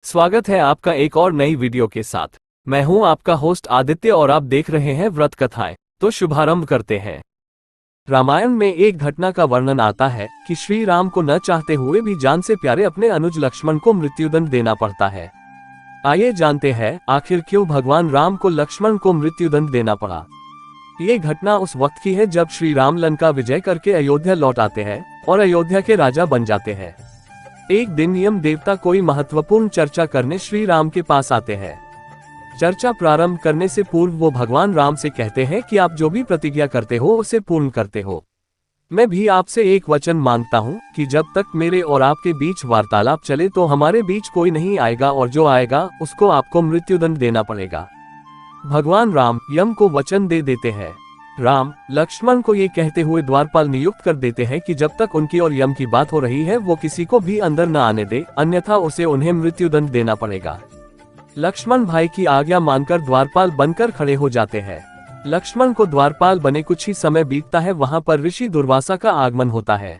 स्वागत है आपका एक और नई वीडियो के साथ। मैं हूं आपका होस्ट आदित्य और आप देख रहे हैं व्रत कथाएं। तो शुभारंभ करते हैं। रामायण में एक घटना का वर्णन आता है कि श्री राम को न चाहते हुए भी जान से प्यारे अपने अनुज लक्ष्मण को मृत्युदंड देना पड़ता है। आइए जानते हैं आखिर क्यों भगवान राम को लक्ष्मण को मृत्युदंड देना पड़ा। ये घटना उस वक्त की है जब श्री राम लंका विजय करके अयोध्या लौट आते हैं और अयोध्या के राजा बन जाते हैं। एक दिन यम देवता कोई महत्वपूर्ण चर्चा करने श्री राम के पास आते हैं। चर्चा प्रारंभ करने से पूर्व वो भगवान राम से कहते हैं कि आप जो भी प्रतिज्ञा करते हो उसे पूर्ण करते हो। मैं भी आपसे एक वचन मांगता हूँ कि जब तक मेरे और आपके बीच वार्तालाप चले तो हमारे बीच कोई नहीं आएगा और जो आएगा उसको आपको मृत्युदंड देना पड़ेगा। भगवान राम यम को वचन दे देते हैं। राम लक्ष्मण को ये कहते हुए द्वारपाल नियुक्त कर देते हैं कि जब तक उनकी और यम की बात हो रही है वो किसी को भी अंदर न आने दे, अन्यथा उसे उन्हें मृत्युदंड देना पड़ेगा। लक्ष्मण भाई की आज्ञा मानकर द्वारपाल बनकर खड़े हो जाते हैं। लक्ष्मण को द्वारपाल बने कुछ ही समय बीतता है, वहां पर ऋषि दुर्वासा का आगमन होता है।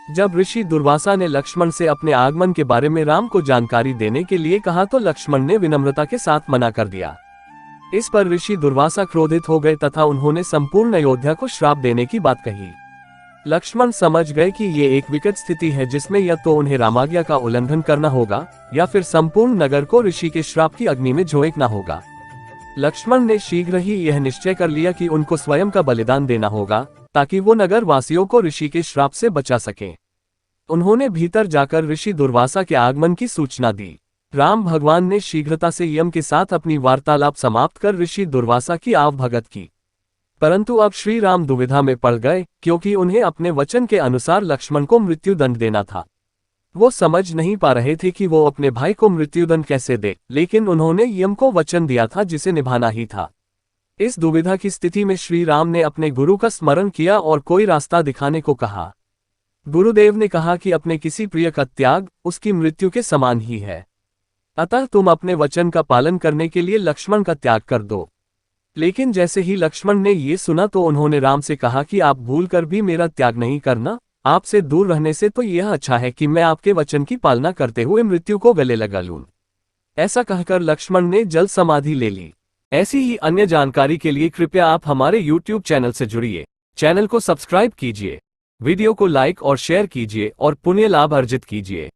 जब ऋषि दुर्वासा ने लक्ष्मण से अपने आगमन के बारे में राम को जानकारी देने के लिए कहा तो लक्ष्मण ने विनम्रता के साथ मना कर दिया। इस पर ऋषि दुर्वासा क्रोधित हो गए तथा उन्होंने संपूर्ण अयोध्या को श्राप देने की बात कही। लक्ष्मण समझ गए कि ये एक विकट स्थिति है जिसमें या तो उन्हें रामाज्ञा का उल्लंघन करना होगा या फिर संपूर्ण नगर को ऋषि के श्राप की अग्नि में झोंकना होगा। लक्ष्मण ने शीघ्र ही यह निश्चय कर लिया कि उनको स्वयं का बलिदान देना होगा ताकि वो नगर वासियों को ऋषि के श्राप से बचा सके। उन्होंने भीतर जाकर ऋषि दुर्वासा के आगमन की सूचना दी। राम भगवान ने शीघ्रता से यम के साथ अपनी वार्तालाप समाप्त कर ऋषि दुर्वासा की आवभगत की। परंतु अब श्री राम दुविधा में पड़ गए क्योंकि उन्हें अपने वचन के अनुसार लक्ष्मण को मृत्युदंड देना था। वो समझ नहीं पा रहे थे कि वो अपने भाई को मृत्युदंड कैसे दे, लेकिन उन्होंने यम को वचन दिया था जिसे निभाना ही था। इस दुविधा की स्थिति में श्री राम ने अपने गुरु का स्मरण किया और कोई रास्ता दिखाने को कहा। गुरुदेव ने कहा कि अपने किसी प्रिय का त्याग उसकी मृत्यु के समान ही है, अतः तुम अपने वचन का पालन करने के लिए लक्ष्मण का त्याग कर दो। लेकिन जैसे ही लक्ष्मण ने ये सुना तो उन्होंने राम से कहा कि आप भूलकर भी मेरा त्याग नहीं करना, आपसे दूर रहने से तो यह अच्छा है कि मैं आपके वचन की पालना करते हुए मृत्यु को गले लगा लूं। ऐसा कहकर लक्ष्मण ने जल समाधि ले ली। ऐसी ही अन्य जानकारी के लिए कृपया आप हमारे YouTube चैनल से जुड़िए। चैनल को सब्सक्राइब कीजिए, वीडियो को लाइक और शेयर कीजिए और पुण्य लाभ अर्जित कीजिए।